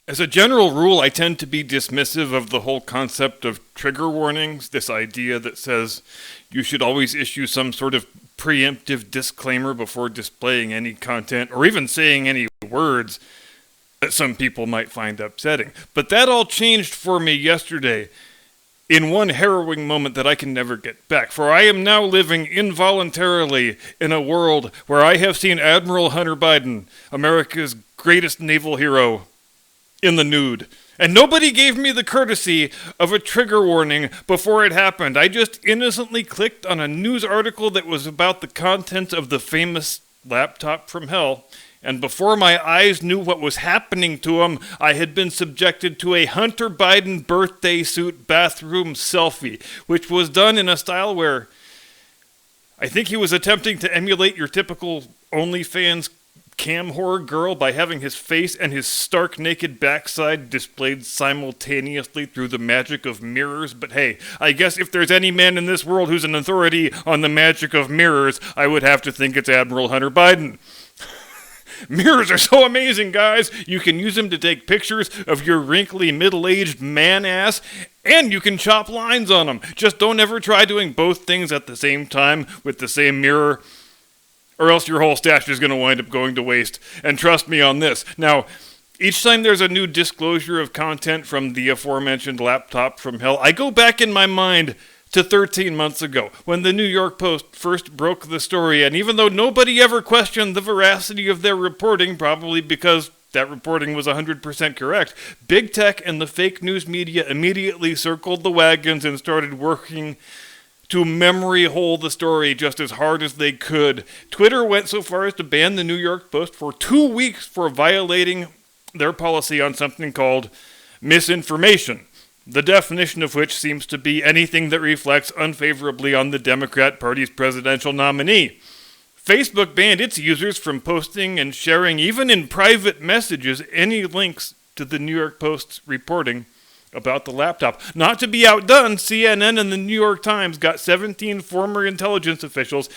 As a general rule, I tend to be dismissive of the whole concept of trigger warnings, this idea that says you should always issue some sort of preemptive disclaimer before displaying any content or even saying any words that some people might find upsetting. But that all changed for me yesterday in one harrowing moment that I can never get back. For I am now living involuntarily in a world where I have seen Admiral Hunter Biden, America's greatest naval hero, in the nude. And nobody gave me the courtesy of a trigger warning before it happened. I just innocently clicked on a news article that was about the contents of the famous laptop from hell, and before my eyes knew what was happening to him, I had been subjected to a Hunter Biden birthday suit bathroom selfie, which was done in a style where I think he was attempting to emulate your typical OnlyFans cam horror girl by having his face and his stark naked backside displayed simultaneously through the magic of mirrors. But hey, I guess if there's any man in this world who's an authority on the magic of mirrors, I would have to think it's Admiral Hunter Biden. Mirrors are so amazing, guys. You can use them to take pictures of your wrinkly middle-aged man ass, and you can chop lines on them. Just don't ever try doing both things at the same time with the same mirror, or else your whole stash is going to wind up going to waste. And trust me on this. Now, each time there's a new disclosure of content from the aforementioned laptop from hell, I go back in my mind to 13 months ago, when the New York Post first broke the story, and even though nobody ever questioned the veracity of their reporting, probably because that reporting was 100% correct, big tech and the fake news media immediately circled the wagons and started working to memory hole the story just as hard as they could. Twitter went so far as to ban the New York Post for 2 weeks for violating their policy on something called misinformation, the definition of which seems to be anything that reflects unfavorably on the Democrat Party's presidential nominee. Facebook banned its users from posting and sharing, even in private messages, any links to the New York Post's reporting about the laptop. Not to be outdone, CNN and the New York Times got 17 former intelligence officials,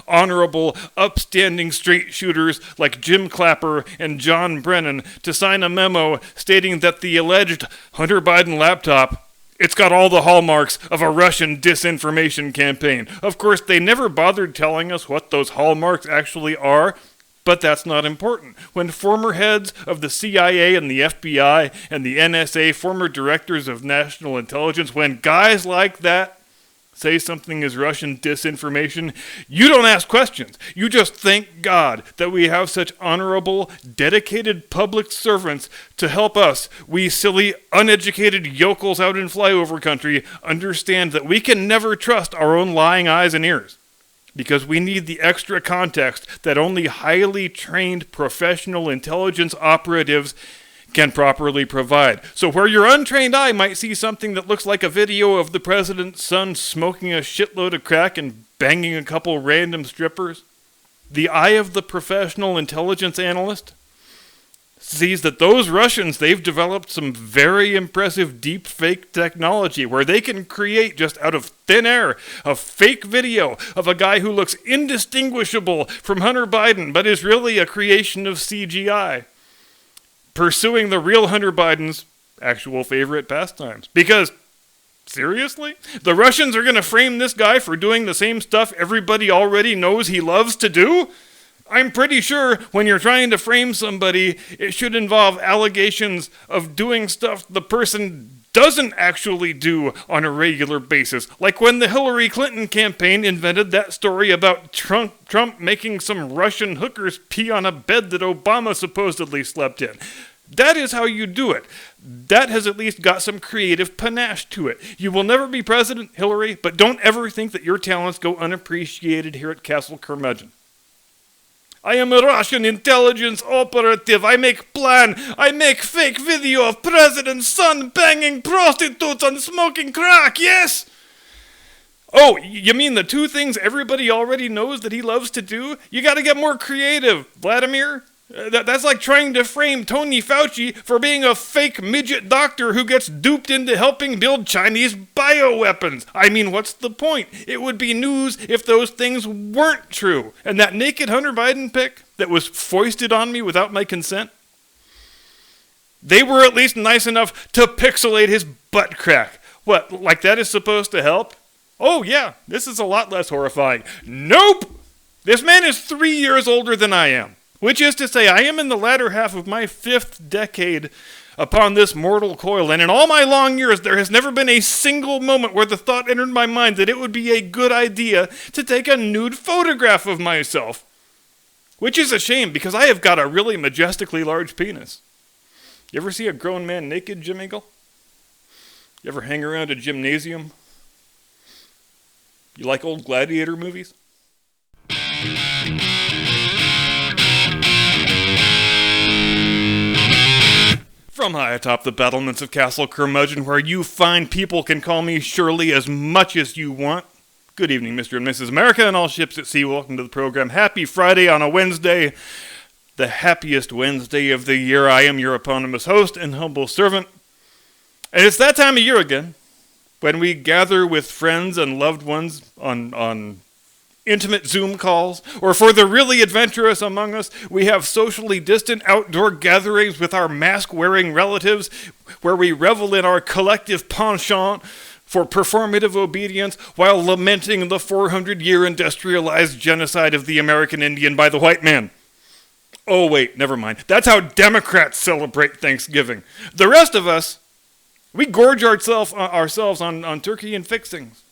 honorable, upstanding straight shooters like Jim Clapper and John Brennan, to sign a memo stating that the alleged Hunter Biden laptop, it's got all the hallmarks of a Russian disinformation campaign. Of course, they never bothered telling us what those hallmarks actually are, but that's not important. When former heads of the CIA and the FBI and the NSA, former directors of national intelligence, when guys like that say something is Russian disinformation, you don't ask questions. You just thank God that we have such honorable, dedicated public servants to help us, we silly, uneducated yokels out in flyover country, understand that we can never trust our own lying eyes and ears, because we need the extra context that only highly trained professional intelligence operatives can properly provide. So where your untrained eye might see something that looks like a video of the president's son smoking a shitload of crack and banging a couple random strippers, the eye of the professional intelligence analyst sees that those Russians, they've developed some very impressive deep fake technology where they can create just out of thin air a fake video of a guy who looks indistinguishable from Hunter Biden but is really a creation of CGI, pursuing the real Hunter Biden's actual favorite pastimes. Because, seriously? The Russians are going to frame this guy for doing the same stuff everybody already knows he loves to do? I'm pretty sure when you're trying to frame somebody, it should involve allegations of doing stuff the person doesn't actually do on a regular basis. Like when the Hillary Clinton campaign invented that story about Trump making some Russian hookers pee on a bed that Obama supposedly slept in. That is how you do it. That has at least got some creative panache to it. You will never be President, Hillary, but don't ever think that your talents go unappreciated here at Castle Curmudgeon. I am a Russian intelligence operative. I make plan. I make fake video of president's son banging prostitutes and smoking crack, yes? Oh, you mean the two things everybody already knows that he loves to do? You gotta get more creative, Vladimir. That's like trying to frame Tony Fauci for being a fake midget doctor who gets duped into helping build Chinese bioweapons. I mean, what's the point? It would be news if those things weren't true. And that naked Hunter Biden pic that was foisted on me without my consent? They were at least nice enough to pixelate his butt crack. What, like that is supposed to help? Oh yeah, this is a lot less horrifying. Nope! This man is 3 years older than I am. Which is to say, I am in the latter half of my 5th decade upon this mortal coil, and in all my long years, there has never been a single moment where the thought entered my mind that it would be a good idea to take a nude photograph of myself. Which is a shame, because I have got a really majestically large penis. You ever see a grown man naked, Jim Eagle? You ever hang around a gymnasium? You like old gladiator movies? From high atop the battlements of Castle Curmudgeon, where you fine people can call me Shirley as much as you want. Good evening, Mr. and Mrs. America and all ships at sea. Welcome to the program. Happy Friday on a Wednesday. The happiest Wednesday of the year. I am your eponymous host and humble servant. And it's that time of year again, when we gather with friends and loved ones on intimate Zoom calls, or for the really adventurous among us, we have socially distant outdoor gatherings with our mask-wearing relatives, where we revel in our collective penchant for performative obedience while lamenting the 400-year industrialized genocide of the American Indian by the white man. Oh wait, never mind. That's how Democrats celebrate Thanksgiving. The rest of us, we gorge ourselves on turkey and fixings.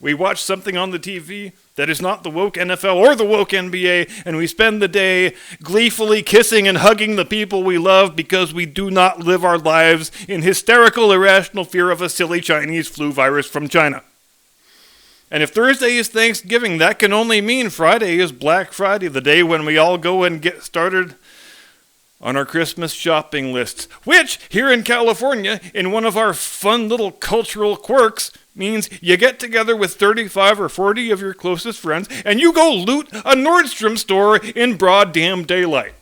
We watch something on the TV that is not the woke NFL or the woke NBA, and we spend the day gleefully kissing and hugging the people we love because we do not live our lives in hysterical, irrational fear of a silly Chinese flu virus from China. And if Thursday is Thanksgiving, that can only mean Friday is Black Friday, the day when we all go and get started on our Christmas shopping lists, which, here in California, in one of our fun little cultural quirks, means you get together with 35 or 40 of your closest friends, and you go loot a Nordstrom store in broad damn daylight.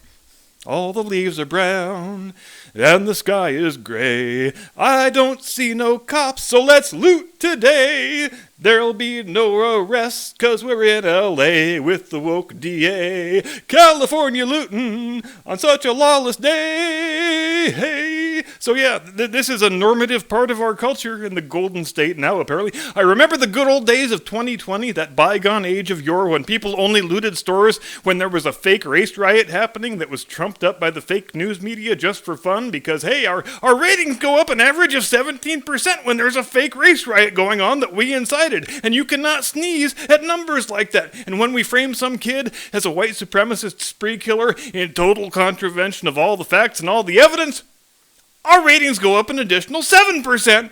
All the leaves are brown, and the sky is gray. I don't see no cops, so let's loot today. There'll be no arrests, 'cause we're in L.A. with the woke DA. California lootin' on such a lawless day. Hey. So yeah, this is a normative part of our culture in the Golden State now, apparently. I remember the good old days of 2020, that bygone age of yore when people only looted stores when there was a fake race riot happening that was trumped up by the fake news media just for fun because, hey, our ratings go up an average of 17% when there's a fake race riot going on that we incited. And you cannot sneeze at numbers like that. And when we frame some kid as a white supremacist spree killer in total contravention of all the facts and all the evidence, our ratings go up an additional 7%.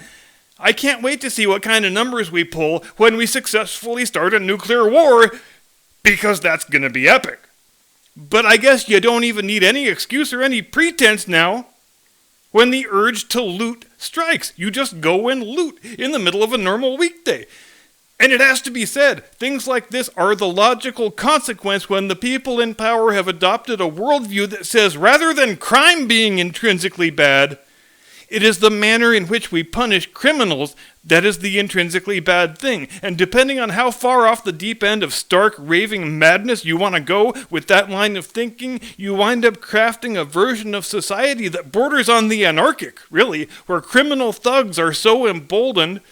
I can't wait to see what kind of numbers we pull when we successfully start a nuclear war, because that's going to be epic. But I guess you don't even need any excuse or any pretense now when the urge to loot strikes. You just go and loot in the middle of a normal weekday. And it has to be said, things like this are the logical consequence when the people in power have adopted a worldview that says rather than crime being intrinsically bad, it is the manner in which we punish criminals that is the intrinsically bad thing. And depending on how far off the deep end of stark, raving madness you want to go with that line of thinking, you wind up crafting a version of society that borders on the anarchic, really, where criminal thugs are so emboldened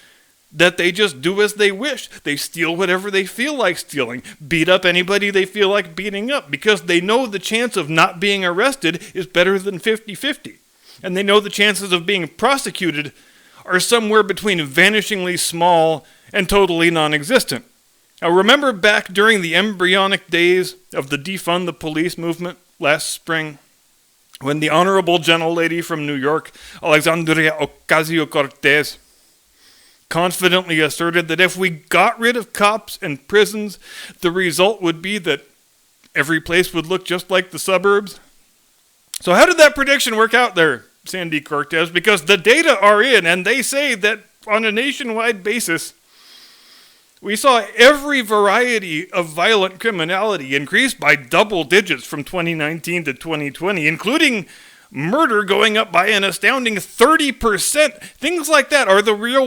that they just do as they wish. They steal whatever they feel like stealing, beat up anybody they feel like beating up, because they know the chance of not being arrested is better than 50-50. And they know the chances of being prosecuted are somewhere between vanishingly small and totally non-existent. Now remember back during the embryonic days of the defund the police movement last spring, when the Honorable Gentlelady from New York, Alexandria Ocasio-Cortez, confidently asserted that if we got rid of cops and prisons, the result would be that every place would look just like the suburbs. So how did that prediction work out there, Sandy Cortez? Because the data are in, and they say that on a nationwide basis, we saw every variety of violent criminality increase by double digits from 2019 to 2020, including murder going up by an astounding 30%. Things like that are the real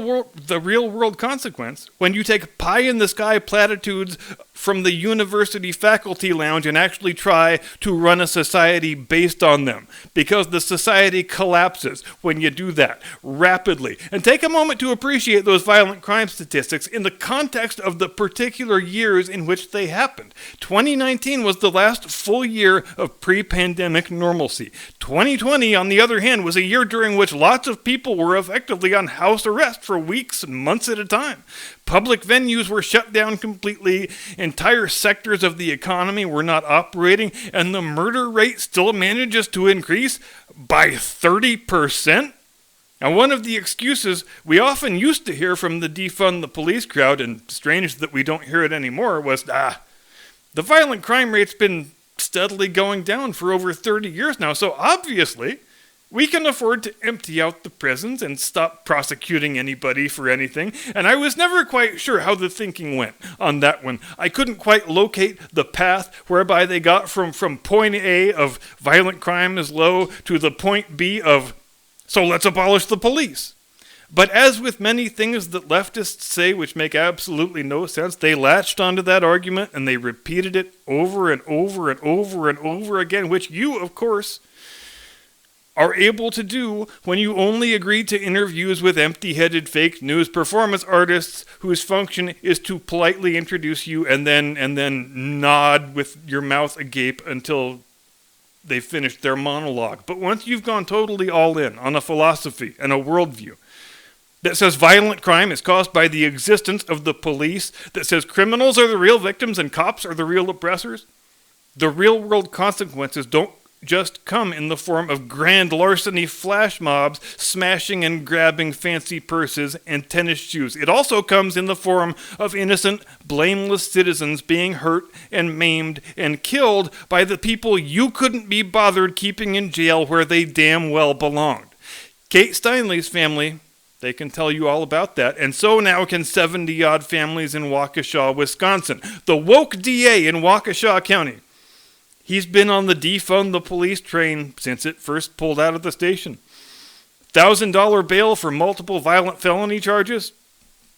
world consequence when you take pie-in-the-sky platitudes from the university faculty lounge and actually try to run a society based on them, because the society collapses when you do that rapidly. And take a moment to appreciate those violent crime statistics in the context of the particular years in which they happened. 2019 was the last full year of pre-pandemic normalcy. 2020, on the other hand, was a year during which lots of people were effectively on house arrest for weeks and months at a time. Public venues were shut down completely, entire sectors of the economy were not operating, and the murder rate still manages to increase by 30%? Now, one of the excuses we often used to hear from the defund the police crowd, and strange that we don't hear it anymore, was, the violent crime rate's been steadily going down for over 30 years now, so obviously we can afford to empty out the prisons and stop prosecuting anybody for anything. And I was never quite sure how the thinking went on that one. I couldn't quite locate the path whereby they got from point A of violent crime is low to the point B of, so let's abolish the police. But as with many things that leftists say which make absolutely no sense, they latched onto that argument and they repeated it over and over and over and over again, which you, of course, are able to do when you only agree to interviews with empty-headed fake news performance artists whose function is to politely introduce you and then nod with your mouth agape until they've finished their monologue. But once you've gone totally all in on a philosophy and a worldview that says violent crime is caused by the existence of the police, that says criminals are the real victims and cops are the real oppressors, the real-world consequences don't just come in the form of grand larceny flash mobs smashing and grabbing fancy purses and tennis shoes. It also comes in the form of innocent, blameless citizens being hurt and maimed and killed by the people you couldn't be bothered keeping in jail where they damn well belonged. Kate Steinle's family, they can tell you all about that, and so now can 70-odd families in Waukesha, Wisconsin. The woke DA in Waukesha County, he's been on the defund the police train since it first pulled out of the station. $1,000 bail for multiple violent felony charges?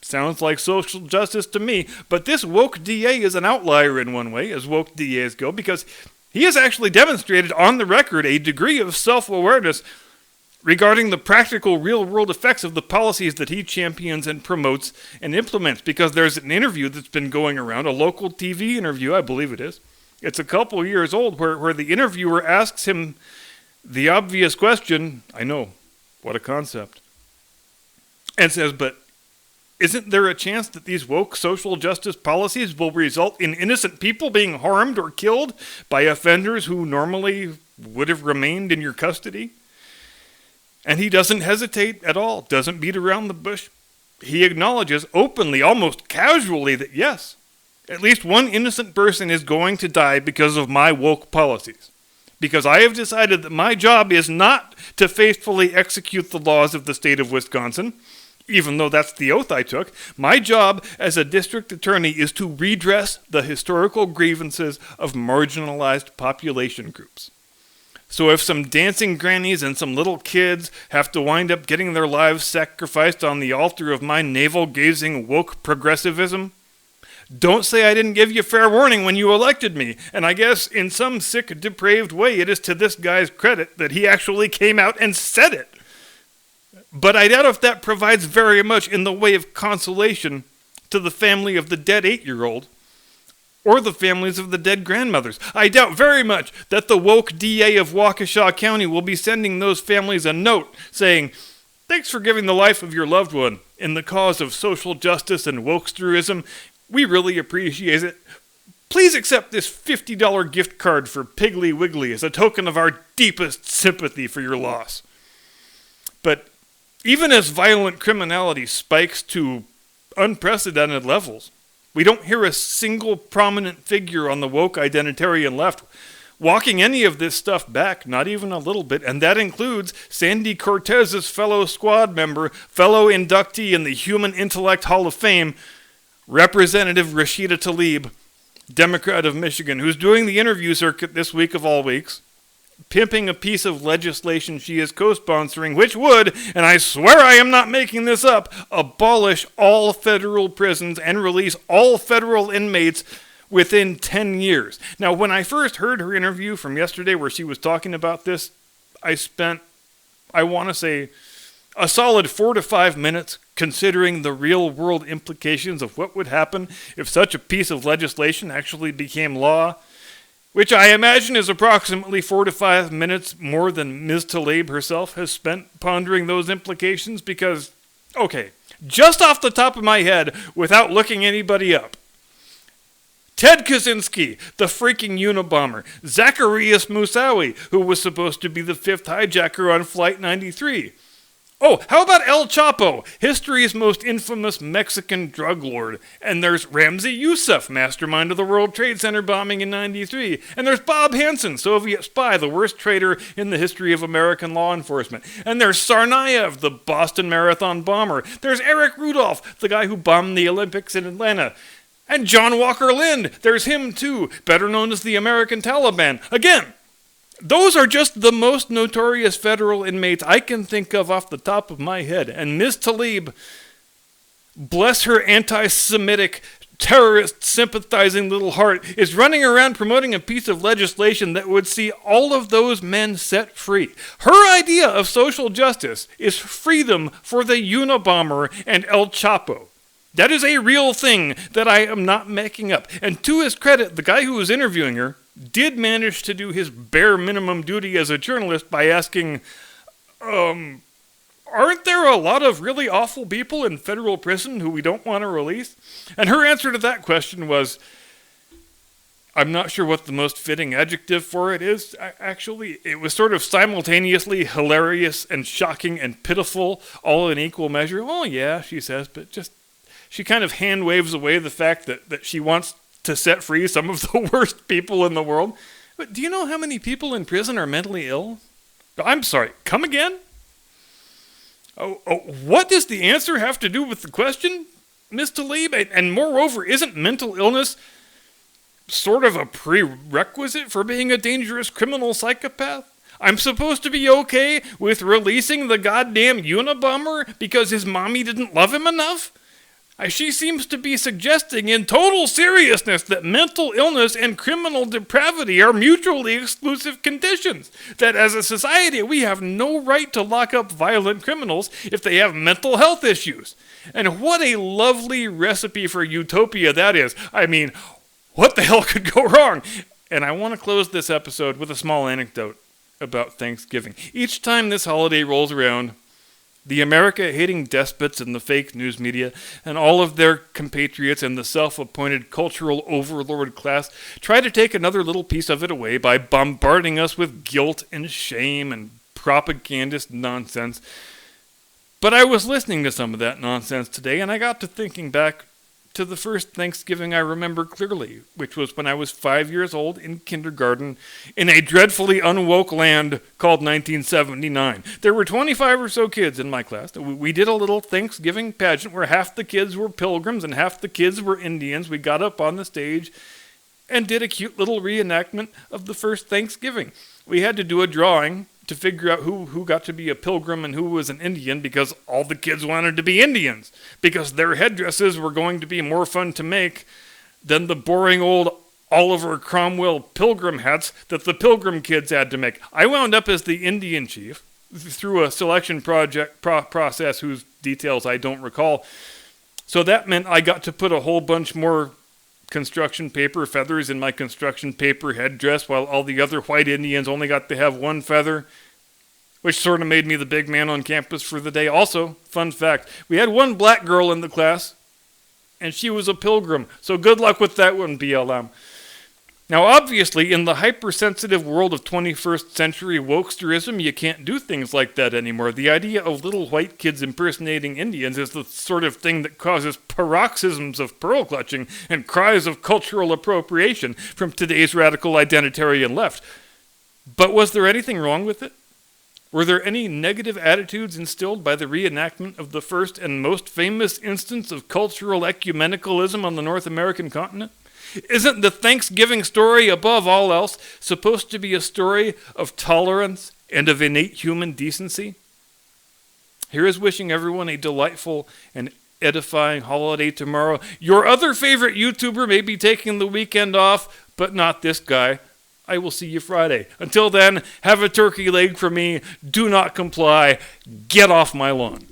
Sounds like social justice to me. But this woke DA is an outlier in one way, as woke DAs go, because he has actually demonstrated on the record a degree of self-awareness regarding the practical real-world effects of the policies that he champions and promotes and implements. Because there's an interview that's been going around, a local TV interview, I believe it is. It's a couple years old where the interviewer asks him the obvious question, I know, what a concept, and says, but isn't there a chance that these woke social justice policies will result in innocent people being harmed or killed by offenders who normally would have remained in your custody? And he doesn't hesitate at all, doesn't beat around the bush. He acknowledges openly, almost casually, that yes, at least one innocent person is going to die because of my woke policies. Because I have decided that my job is not to faithfully execute the laws of the state of Wisconsin, even though that's the oath I took. My job as a district attorney is to redress the historical grievances of marginalized population groups. So if some dancing grannies and some little kids have to wind up getting their lives sacrificed on the altar of my navel-gazing woke progressivism, don't say I didn't give you fair warning when you elected me. And I guess in some sick, depraved way, it is to this guy's credit that he actually came out and said it. But I doubt if that provides very much in the way of consolation to the family of the dead 8-year-old or the families of the dead grandmothers. I doubt very much that the woke DA of Waukesha County will be sending those families a note saying, thanks for giving the life of your loved one in the cause of social justice and wokesterism. We really appreciate it. Please accept this $50 gift card for Piggly Wiggly as a token of our deepest sympathy for your loss. But even as violent criminality spikes to unprecedented levels, we don't hear a single prominent figure on the woke identitarian left walking any of this stuff back, not even a little bit, and that includes Sandy Cortez's fellow squad member, fellow inductee in the Human Intellect Hall of Fame, Representative Rashida Tlaib, Democrat of Michigan, who's doing the interview circuit this week of all weeks, pimping a piece of legislation she is co-sponsoring, which would, and I swear I am not making this up, abolish all federal prisons and release all federal inmates within 10 years. Now, when I first heard her interview from yesterday where she was talking about this, I spent, I want to say, a solid 4 to 5 minutes considering the real-world implications of what would happen if such a piece of legislation actually became law, which I imagine is approximately 4 to 5 minutes more than Ms. Tlaib herself has spent pondering those implications because, okay, just off the top of my head, without looking anybody up, Ted Kaczynski, the freaking Unabomber, Zacarias Moussaoui, who was supposed to be the fifth hijacker on Flight 93. Oh, how about El Chapo, history's most infamous Mexican drug lord? And there's Ramzi Youssef, mastermind of the World Trade Center bombing in 93. And there's Bob Hansen, Soviet spy, the worst traitor in the history of American law enforcement. And there's Tsarnaev, the Boston Marathon bomber. There's Eric Rudolph, the guy who bombed the Olympics in Atlanta. And John Walker Lind, there's him too, better known as the American Taliban. Again, those are just the most notorious federal inmates I can think of off the top of my head. And Ms. Tlaib, bless her anti-Semitic, terrorist-sympathizing little heart, is running around promoting a piece of legislation that would see all of those men set free. Her idea of social justice is freedom for the Unabomber and El Chapo. That is a real thing that I am not making up. And to his credit, the guy who was interviewing her did manage to do his bare minimum duty as a journalist by asking, aren't there a lot of really awful people in federal prison who we don't want to release? And her answer to that question was, I'm not sure what the most fitting adjective for it is, actually. It was sort of simultaneously hilarious and shocking and pitiful, all in equal measure. Oh yeah, she says, but just, she kind of hand waves away the fact that she wants to set free some of the worst people in the world. But do you know how many people in prison are mentally ill? I'm sorry, come again? Oh, what does the answer have to do with the question, Ms. Tlaib? And moreover, isn't mental illness sort of a prerequisite for being a dangerous criminal psychopath? I'm supposed to be okay with releasing the goddamn Unabomber because his mommy didn't love him enough? She seems to be suggesting in total seriousness that mental illness and criminal depravity are mutually exclusive conditions. That as a society we have no right to lock up violent criminals if they have mental health issues. And what a lovely recipe for utopia that is. I mean, what the hell could go wrong? And I want to close this episode with a small anecdote about Thanksgiving. Each time this holiday rolls around, the America-hating despots in the fake news media and all of their compatriots and the self-appointed cultural overlord class try to take another little piece of it away by bombarding us with guilt and shame and propagandist nonsense. But I was listening to some of that nonsense today, and I got to thinking back to the first Thanksgiving I remember clearly, which was when I was 5 years old in kindergarten in a dreadfully unwoke land called 1979. There were 25 or so kids in my class. We did a little Thanksgiving pageant where half the kids were pilgrims and half the kids were Indians. We got up on the stage and did a cute little reenactment of the first Thanksgiving. We had to do a drawing to figure out who got to be a pilgrim and who was an Indian because all the kids wanted to be Indians because their headdresses were going to be more fun to make than the boring old Oliver Cromwell pilgrim hats that the pilgrim kids had to make. I wound up as the Indian chief through a selection process whose details I don't recall. So that meant I got to put a whole bunch more construction paper feathers in my construction paper headdress while all the other white Indians only got to have one feather, which sort of made me the big man on campus for the day. Also, fun fact, we had one black girl in the class, and she was a pilgrim, so good luck with that one, BLM. Now, obviously, in the hypersensitive world of 21st century wokesterism, you can't do things like that anymore. The idea of little white kids impersonating Indians is the sort of thing that causes paroxysms of pearl clutching and cries of cultural appropriation from today's radical identitarian left. But was there anything wrong with it? Were there any negative attitudes instilled by the reenactment of the first and most famous instance of cultural ecumenicalism on the North American continent? Isn't the Thanksgiving story, above all else, supposed to be a story of tolerance and of innate human decency? Here is wishing everyone a delightful and edifying holiday tomorrow. Your other favorite YouTuber may be taking the weekend off, but not this guy. I will see you Friday. Until then, have a turkey leg for me. Do not comply. Get off my lawn.